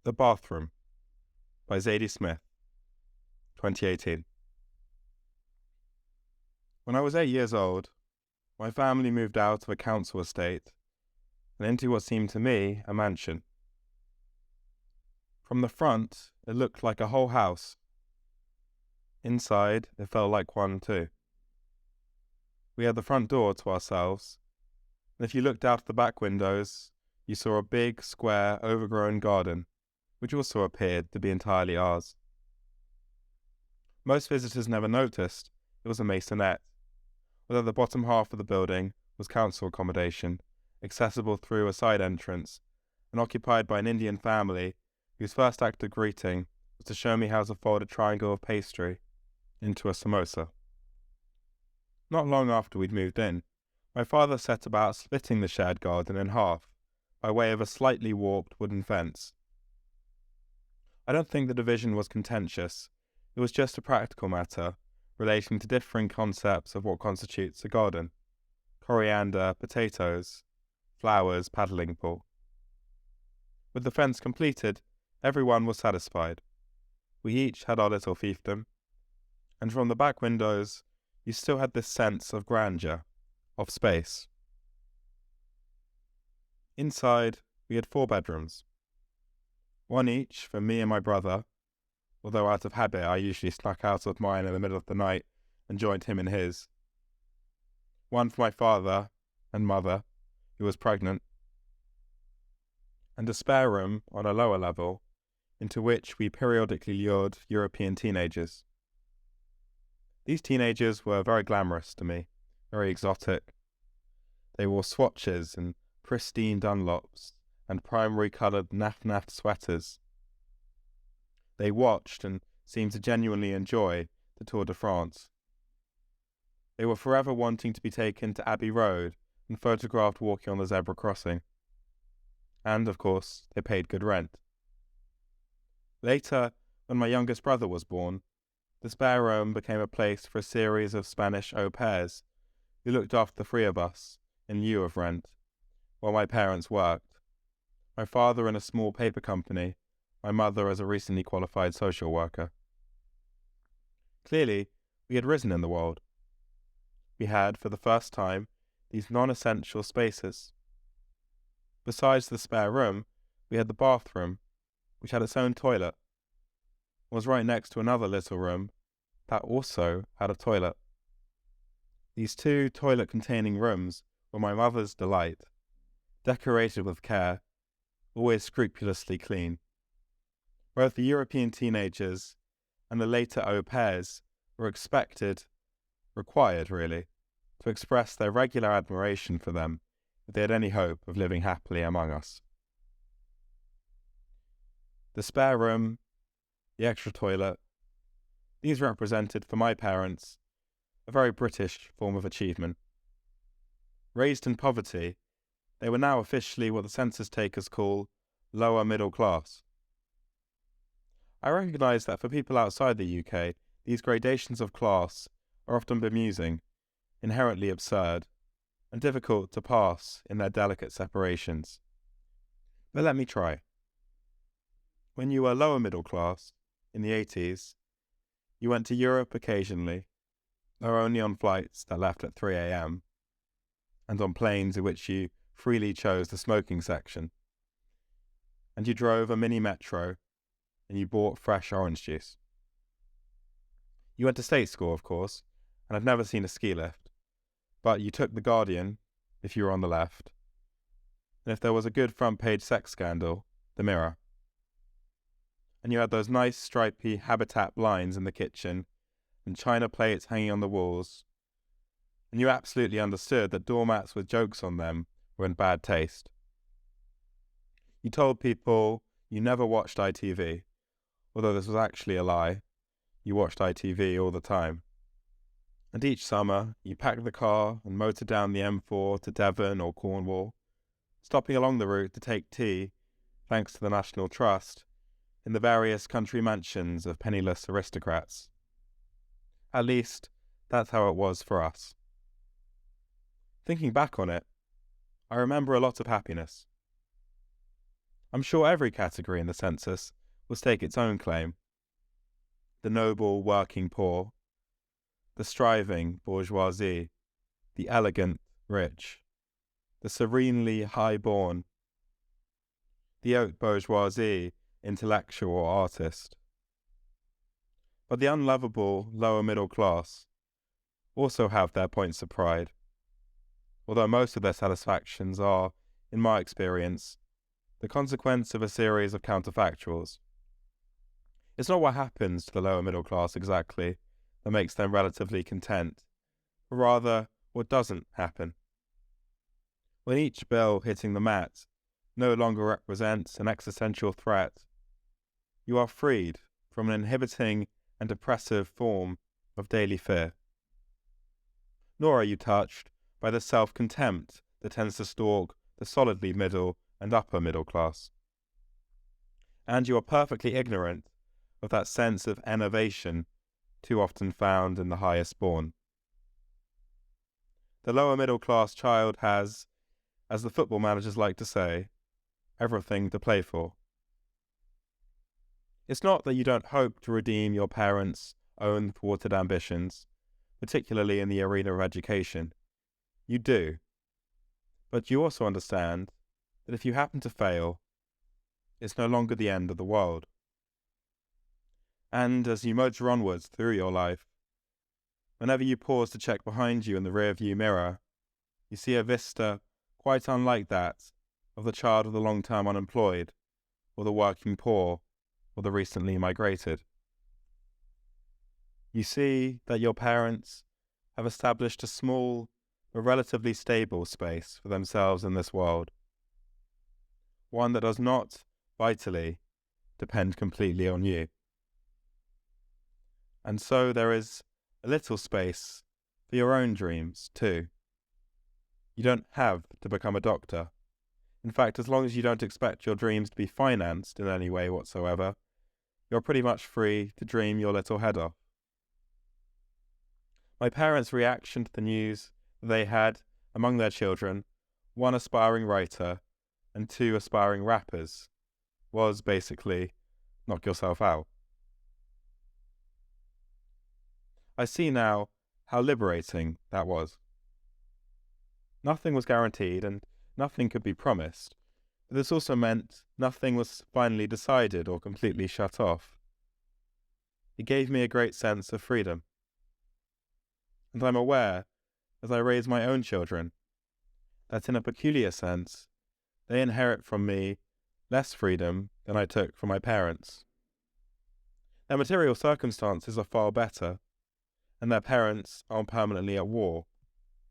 The Bathroom by Zadie Smith, 2018. When I was 8 years old, my family moved out of a council estate and into what seemed to me a mansion. From the front, it looked like a whole house. Inside, it felt like one too. We had the front door to ourselves, and if you looked out of the back windows, you saw a big, square, overgrown garden, which also appeared to be entirely ours. Most visitors never noticed it was a maisonette, although the bottom half of the building was council accommodation, accessible through a side entrance, and occupied by an Indian family whose first act of greeting was to show me how to fold a triangle of pastry into a samosa. Not long after we'd moved in, my father set about splitting the shared garden in half by way of a slightly warped wooden fence. I don't think the division was contentious. It was just a practical matter relating to differing concepts of what constitutes a garden: coriander, potatoes, flowers, paddling pool. With the fence completed, everyone was satisfied. We each had our little fiefdom, and from the back windows you still had this sense of grandeur, of space. Inside, we had 4 bedrooms, one each for me and my brother, although out of habit I usually snuck out of mine in the middle of the night and joined him in his. One for my father and mother, who was pregnant, and a spare room on a lower level, into which we periodically lured European teenagers. These teenagers were very glamorous to me, very exotic. They wore swatches and pristine Dunlops and primary-coloured naff sweaters. They watched and seemed to genuinely enjoy the Tour de France. They were forever wanting to be taken to Abbey Road and photographed walking on the zebra crossing. And, of course, they paid good rent. Later, when my youngest brother was born, the spare room became a place for a series of Spanish au pairs who looked after the 3 of us in lieu of rent, while my parents worked. My father in a small paper company, my mother as a recently qualified social worker. Clearly, we had risen in the world. We had, for the first time, these non-essential spaces. Besides the spare room, we had the bathroom, which had its own toilet, was right next to another little room that also had a toilet. These 2 toilet-containing rooms were my mother's delight, decorated with care, always scrupulously clean. Both the European teenagers and the later au pairs were required really, to express their regular admiration for them if they had any hope of living happily among us. The spare room, the extra toilet, these represented, for my parents, a very British form of achievement. Raised in poverty, they were now officially what the census takers call lower middle class. I recognise that for people outside the UK, these gradations of class are often bemusing, inherently absurd, and difficult to pass in their delicate separations. But let me try. When you were lower middle class, in the 80s, you went to Europe occasionally, though only on flights that left at 3 a.m, and on planes in which you freely chose the smoking section. And you drove a mini metro, and you bought fresh orange juice. You went to state school, of course, and had never seen a ski lift, but you took the Guardian, if you were on the left, and if there was a good front-page sex scandal, the Mirror. And you had those nice stripy habitat blinds in the kitchen and china plates hanging on the walls, and you absolutely understood that doormats with jokes on them were in bad taste. You told people you never watched ITV, although this was actually a lie. You watched ITV all the time. And each summer, you packed the car and motored down the M4 to Devon or Cornwall, stopping along the route to take tea, thanks to the National Trust, in the various country mansions of penniless aristocrats. At least, that's how it was for us. Thinking back on it, I remember a lot of happiness. I'm sure every category in the census will stake its own claim. The noble working poor, the striving bourgeoisie, the elegant rich, the serenely high-born, the haute bourgeoisie intellectual or artist. But the unlovable lower middle class also have their points of pride, although most of their satisfactions are, in my experience, the consequence of a series of counterfactuals. It's not what happens to the lower middle class exactly that makes them relatively content, but rather what doesn't happen. When each bill hitting the mat no longer represents an existential threat, you are freed from an inhibiting and oppressive form of daily fear. Nor are you touched by the self-contempt that tends to stalk the solidly middle and upper middle class. And you are perfectly ignorant of that sense of enervation too often found in the highest born. The lower middle class child has, as the football managers like to say, everything to play for. It's not that you don't hope to redeem your parents' own thwarted ambitions, particularly in the arena of education. You do. But you also understand that if you happen to fail, it's no longer the end of the world. And as you motor onwards through your life, whenever you pause to check behind you in the rear-view mirror, you see a vista quite unlike that of the child of the long-term unemployed, or the working poor, or the recently migrated. You see that your parents have established a small but relatively stable space for themselves in this world, one that does not, vitally, depend completely on you. And so there is a little space for your own dreams, too. You don't have to become a doctor. In fact, as long as you don't expect your dreams to be financed in any way whatsoever, you're pretty much free to dream your little head off. My parents' reaction to the news that they had, among their children, 1 aspiring writer and 2 aspiring rappers was basically, knock yourself out. I see now how liberating that was. Nothing was guaranteed and nothing could be promised, but this also meant nothing was finally decided or completely shut off. It gave me a great sense of freedom. And I'm aware, as I raise my own children, that in a peculiar sense, they inherit from me less freedom than I took from my parents. Their material circumstances are far better, and their parents are permanently at war.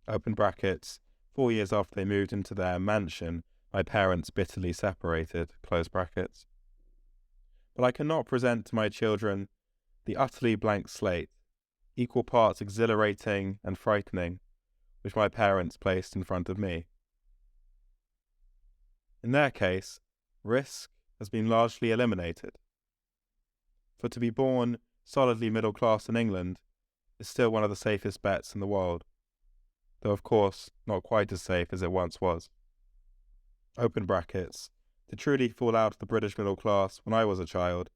Open brackets, 4 years after they moved into their mansion, my parents bitterly separated, close brackets. But I cannot present to my children the utterly blank slate, equal parts exhilarating and frightening, which my parents placed in front of me. In their case, risk has been largely eliminated. For to be born solidly middle class in England is still one of the safest bets in the world, though of course not quite as safe as it once was. Open brackets, to truly fall out of the British middle class when I was a child,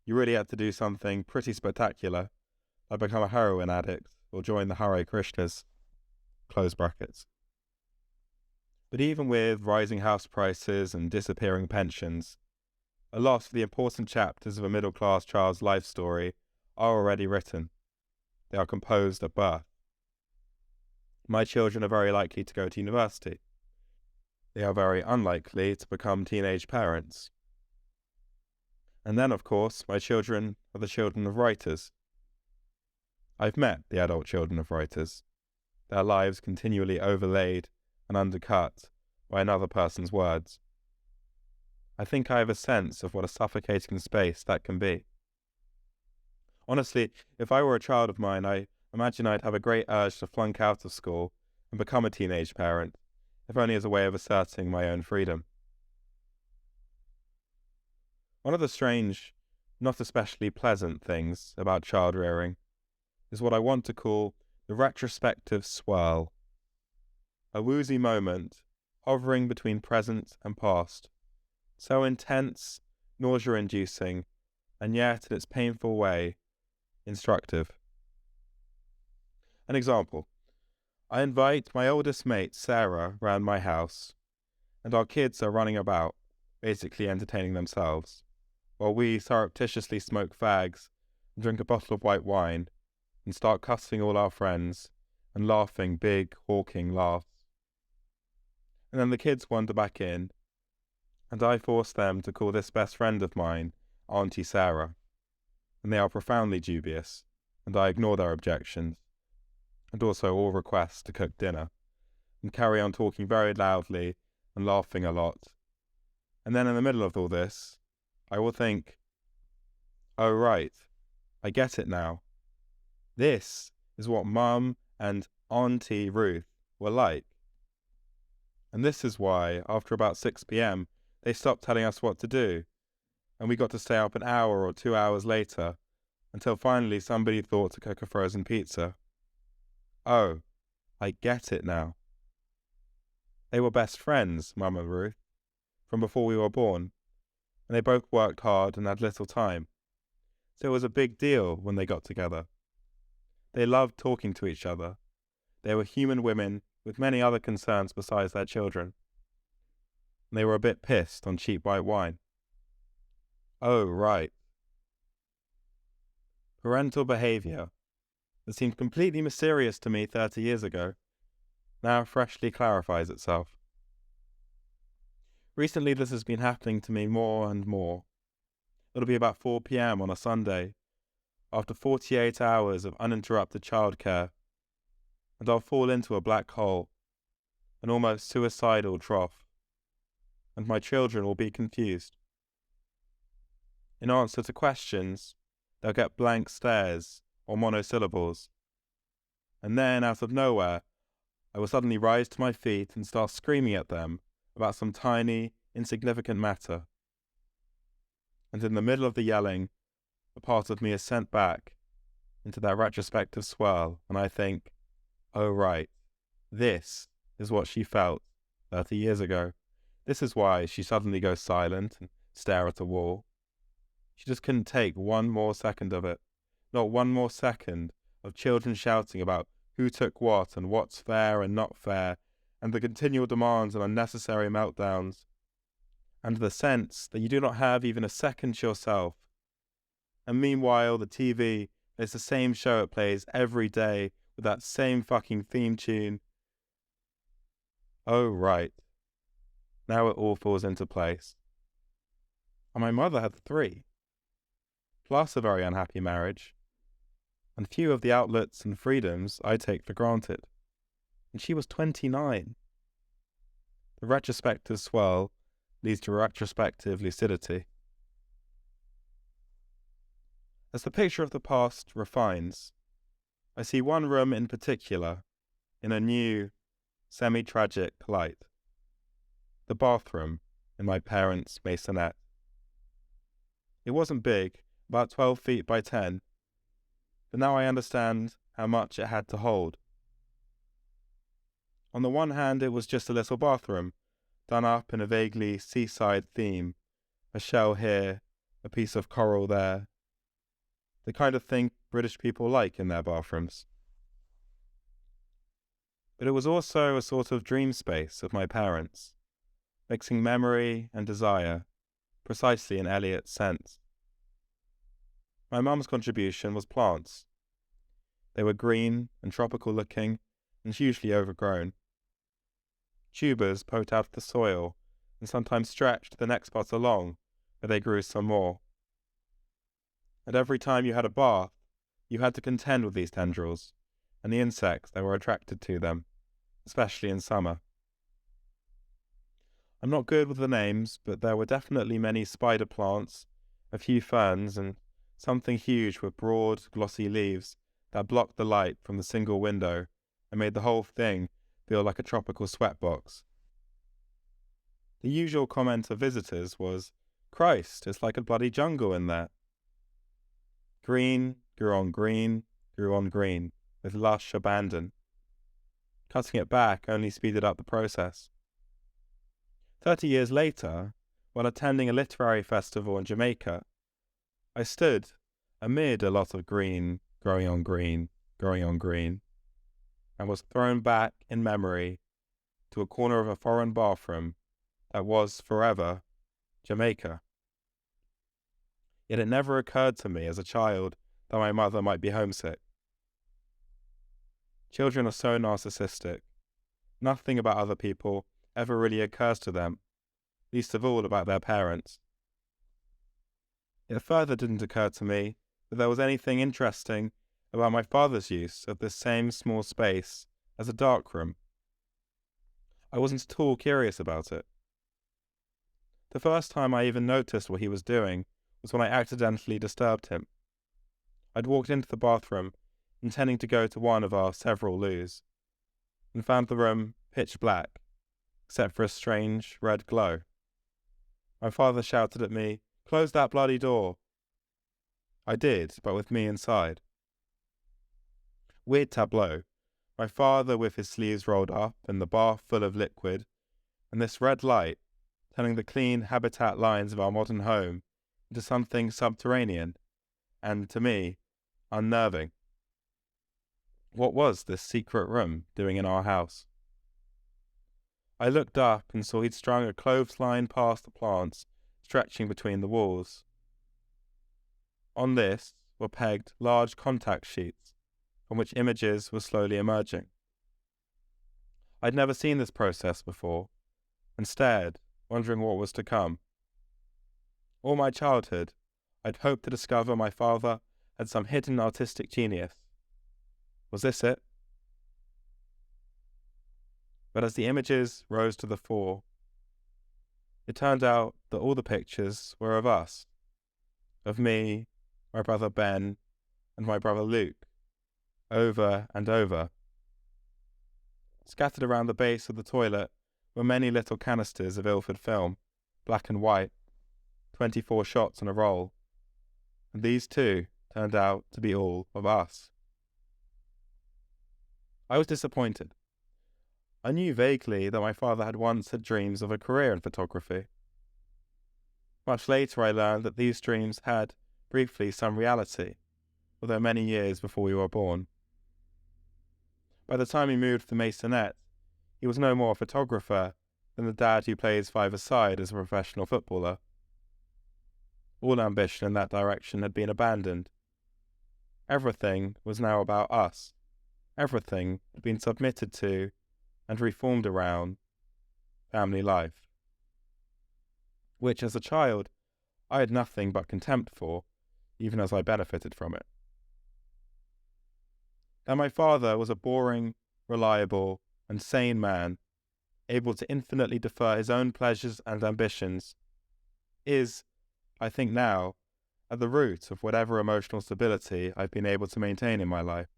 you really had to do something pretty spectacular, like become a heroin addict or join the Hare Krishnas, close brackets. But even with rising house prices and disappearing pensions, a lot of the important chapters of a middle-class child's life story are already written. They are composed at birth. My children are very likely to go to university. They are very unlikely to become teenage parents. And then, of course, my children are the children of writers. I've met the adult children of writers, their lives continually overlaid and undercut by another person's words. I think I have a sense of what a suffocating space that can be. Honestly, if I were a child of mine, I imagine I'd have a great urge to flunk out of school and become a teenage parent, if only as a way of asserting my own freedom. One of the strange, not especially pleasant things about child rearing is what I want to call the retrospective swirl. A woozy moment hovering between present and past So intense, nausea-inducing, and yet, in its painful way, instructive. An example. I invite my oldest mate, Sarah, round my house, and our kids are running about, basically entertaining themselves, while we surreptitiously smoke fags and drink a bottle of white wine and start cussing all our friends and laughing big, hawking laughs. And then the kids wander back in, and I force them to call this best friend of mine Auntie Sarah, and they are profoundly dubious, and I ignore their objections, and also all requests to cook dinner, and carry on talking very loudly and laughing a lot. And then in the middle of all this, I will think, oh right, I get it now. This is what Mum and Auntie Ruth were like. And this is why, after about 6 p.m, they stopped telling us what to do, and we got to stay up an hour or 2 hours later, until finally somebody thought to cook a frozen pizza. Oh, I get it now. They were best friends, Mum and Ruth, from before we were born, and they both worked hard and had little time. So it was a big deal when they got together. They loved talking to each other. They were human women with many other concerns besides their children. And they were a bit pissed on cheap white wine. Oh, right. Parental behaviour that seemed completely mysterious to me 30 years ago now freshly clarifies itself. Recently this has been happening to me more and more. It'll be about 4 p.m. on a Sunday, after 48 hours of uninterrupted childcare, and I'll fall into a black hole, an almost suicidal trough, and my children will be confused. In answer to questions, they'll get blank stares or monosyllables, and then, out of nowhere, I will suddenly rise to my feet and start screaming at them about some tiny, insignificant matter. And in the middle of the yelling, a part of me is sent back into that retrospective swirl, and I think, oh right, this is what she felt 30 years ago. This is why she suddenly goes silent and stare at a wall. She just couldn't take one more second of it. Not one more second of children shouting about who took what and what's fair and not fair, and the continual demands and unnecessary meltdowns, and the sense that you do not have even a second to yourself. And meanwhile, the TV plays the same show it plays every day with that same fucking theme tune. Oh, right. Now it all falls into place. And my mother had 3, plus a very unhappy marriage, and few of the outlets and freedoms I take for granted. And she was 29. The retrospective swirl leads to retrospective lucidity. As the picture of the past refines, I see one room in particular in a new, semi-tragic light. The bathroom in my parents' maisonette. It wasn't big, about 12 feet by 10, but now I understand how much it had to hold. On the one hand, it was just a little bathroom, done up in a vaguely seaside theme, a shell here, a piece of coral there, the kind of thing British people like in their bathrooms. But it was also a sort of dream space of my parents, mixing memory and desire, precisely in Eliot's sense. My mum's contribution was plants. They were green and tropical looking and hugely overgrown. Tubers poked out of the soil and sometimes stretched the next pot along, where they grew some more. And every time you had a bath, you had to contend with these tendrils and the insects that were attracted to them, especially in summer. I'm not good with the names, but there were definitely many spider plants, a few ferns, and something huge with broad, glossy leaves that blocked the light from the single window and made the whole thing feel like a tropical sweatbox. The usual comment of visitors was, "Christ, it's like a bloody jungle in there." Green grew on green, grew on green, with lush abandon. Cutting it back only speeded up the process. 30 years later, while attending a literary festival in Jamaica, I stood amid a lot of green, growing on green, growing on green, and was thrown back in memory to a corner of a foreign bathroom that was forever Jamaica. Yet it never occurred to me as a child that my mother might be homesick. Children are so narcissistic. Nothing about other people ever really occurs to them, least of all about their parents. It further didn't occur to me that there was anything interesting about my father's use of this same small space as a darkroom. I wasn't at all curious about it. The first time I even noticed what he was doing was when I accidentally disturbed him. I'd walked into the bathroom, intending to go to one of our several loos, and found the room pitch black, except for a strange red glow. My father shouted at me, "Close that bloody door." I did, but with me inside. Weird tableau. My father with his sleeves rolled up and the bath full of liquid, and this red light turning the clean habitat lines of our modern home into something subterranean, and, to me, unnerving. What was this secret room doing in our house? I looked up and saw he'd strung a clothesline past the plants stretching between the walls. On this were pegged large contact sheets from which images were slowly emerging. I'd never seen this process before, and stared, wondering what was to come. All my childhood, I'd hoped to discover my father had some hidden artistic genius. Was this it? But as the images rose to the fore, it turned out that all the pictures were of us. Of me, my brother Ben, and my brother Luke, over and over. Scattered around the base of the toilet were many little canisters of Ilford film, black and white, 24 shots on a roll, and these too turned out to be all of us. I was disappointed. I knew vaguely that my father had once had dreams of a career in photography. Much later I learned that these dreams had, briefly, some reality, although many years before we were born. By the time he moved to the maisonette, he was no more a photographer than the dad who plays five-a-side as a professional footballer. All ambition in that direction had been abandoned. Everything was now about us. Everything had been submitted to and reformed around family life, which as a child I had nothing but contempt for, even as I benefited from it. That my father was a boring, reliable, and sane man, able to infinitely defer his own pleasures and ambitions, is, I think now, at the root of whatever emotional stability I've been able to maintain in my life.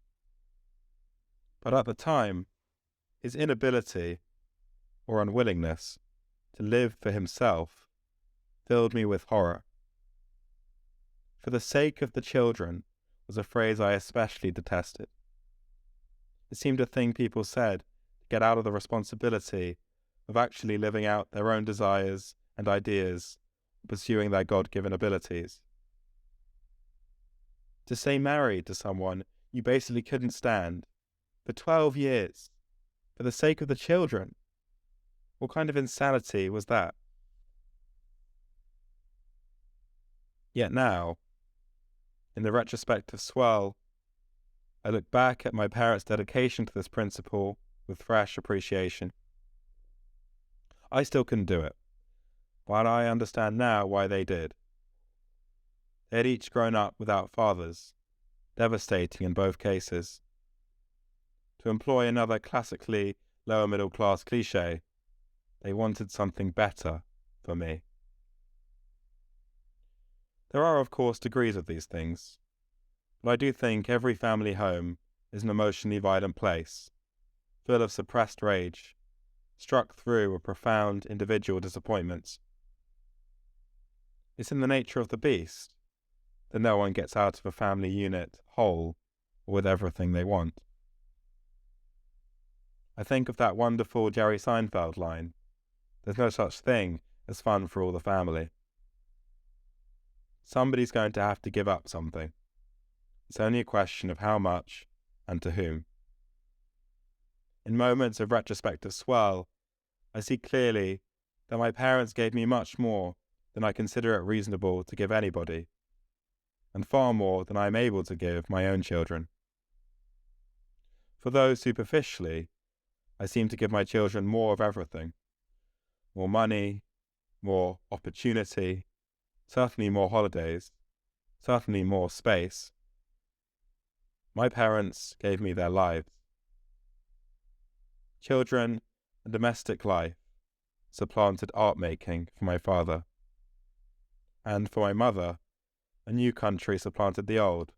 But at the time, his inability, or unwillingness, to live for himself filled me with horror. "For the sake of the children" was a phrase I especially detested. It seemed a thing people said to get out of the responsibility of actually living out their own desires and ideas, or pursuing their God-given abilities. To stay married to someone you basically couldn't stand for 12 years, for the sake of the children. What kind of insanity was that? Yet now, in the retrospective swirl, I look back at my parents' dedication to this principle with fresh appreciation. I still couldn't do it, but I understand now why they did. They had each grown up without fathers, devastating in both cases. To employ another classically lower middle class cliché, they wanted something better for me. There are, of course, degrees of these things, but I do think every family home is an emotionally violent place, full of suppressed rage, struck through with profound individual disappointments. It's in the nature of the beast that no one gets out of a family unit whole or with everything they want. I think of that wonderful Jerry Seinfeld line, "There's no such thing as fun for all the family. Somebody's going to have to give up something. It's only a question of how much and to whom. In moments of retrospective swirl, I see clearly that my parents gave me much more than I consider it reasonable to give anybody, and far more than I am able to give my own children. For those superficially, I seem to give my children more of everything. More money, more opportunity, certainly more holidays, certainly more space. My parents gave me their lives. Children and domestic life supplanted art making for my father. And for my mother, a new country supplanted the old.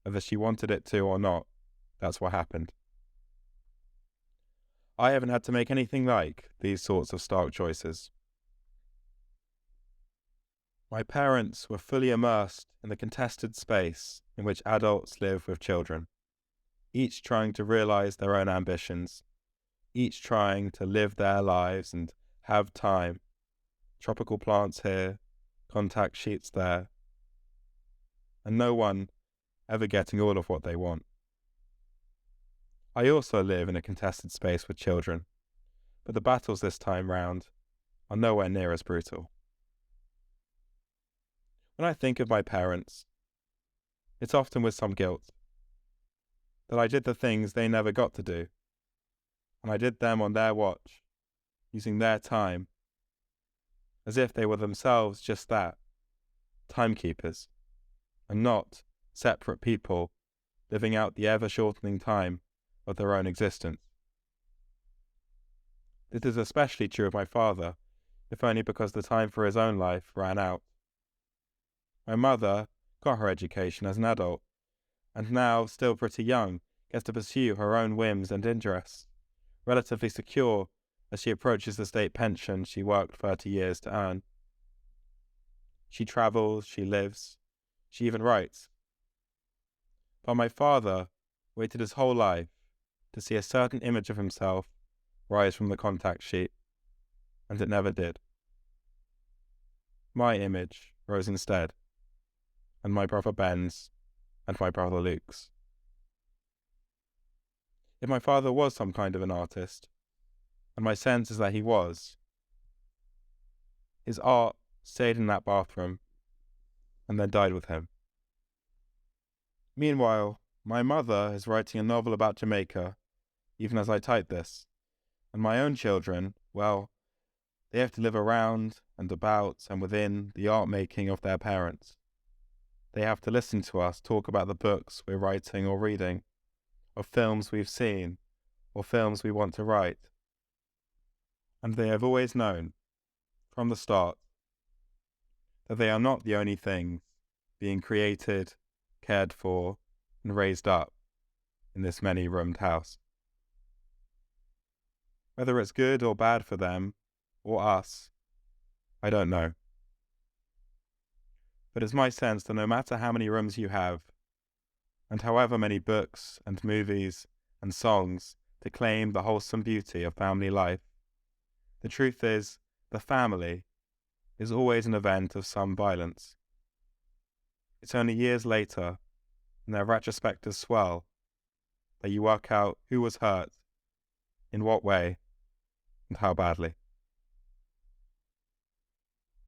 Whether she wanted it to or not, that's what happened. I haven't had to make anything like these sorts of stark choices. My parents were fully immersed in the contested space in which adults live with children, each trying to realize their own ambitions, each trying to live their lives and have time. Tropical plants here, contact sheets there, and no one ever getting all of what they want. I also live in a contested space with children, but the battles this time round are nowhere near as brutal. When I think of my parents, it's often with some guilt that I did the things they never got to do, and I did them on their watch, using their time, as if they were themselves just that, timekeepers, and not separate people living out the ever-shortening time of their own existence. This is especially true of my father, if only because the time for his own life ran out. My mother got her education as an adult, and now, still pretty young, gets to pursue her own whims and interests, relatively secure as she approaches the state pension she worked 30 years to earn. She travels, she lives, she even writes. But my father waited his whole life to see a certain image of himself rise from the contact sheet, and it never did. My image rose instead, and my brother Ben's, and my brother Luke's. If my father was some kind of an artist, and my sense is that he was, his art stayed in that bathroom, and then died with him. Meanwhile, my mother is writing a novel about Jamaica, even as I type this, and my own children, well, they have to live around and about and within the art making of their parents. They have to listen to us talk about the books we're writing or reading, of films we've seen, or films we want to write. And they have always known, from the start, that they are not the only things being created, cared for, and raised up in this many-roomed house. Whether it's good or bad for them, or us, I don't know. But it's my sense that no matter how many rooms you have, and however many books and movies and songs to claim the wholesome beauty of family life, the truth is, the family is always an event of some violence. It's only years later, in their retrospective swirl, that you work out who was hurt, in what way, and how badly.